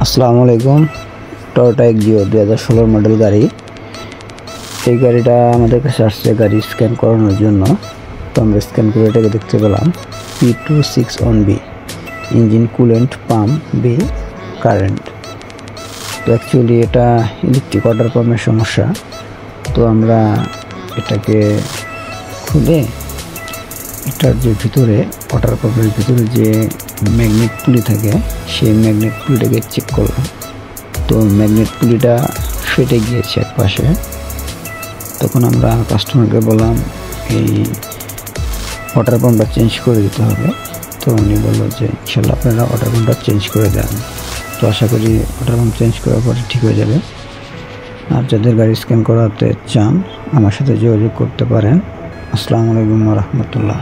আসসালামু আলাইকুম। Toyota Axio 2016 model গাড়ি। এই গাড়িটা আমাদের কাছে আসছে গাড়ি স্ক্যান করানোর জন্য। তো আমরা স্ক্যান করে এটাকে দেখতে পেলাম P261B, engine coolant pump B current. তো অ্যাকচুয়ালি এটা ইলেকট্রিক ওয়াটার পাম্পের সমস্যা। তো আমরা এটাকে খুলে এটার যে ভিতরে ওয়াটার পাম্পের ভিতরে যে ম্যাগনেট পুলি থাকে সেই ম্যাগনেট পুলিটাকে চেক করলাম। তো ম্যাগনেট পুলিটা ফেটে গিয়েছে এক পাশে। তখন আমরা কাস্টমারকে বললাম এই ওয়াটার পাম্পটা চেঞ্জ করে দিতে হবে। তো উনি বললো যে ইনশাল্লাহ আপনারা ওয়াটার পাম্পটা চেঞ্জ করে দেন। তো আশা করি ওয়াটার পাম্প চেঞ্জ করার পরে ঠিক হয়ে যাবে। আর যাদের গাড়ি স্ক্যান করাতে চান আমার সাথে যোগাযোগ করতে পারেন। আসসালামু আলাইকুম ওয়া রাহমাতুল্লাহ।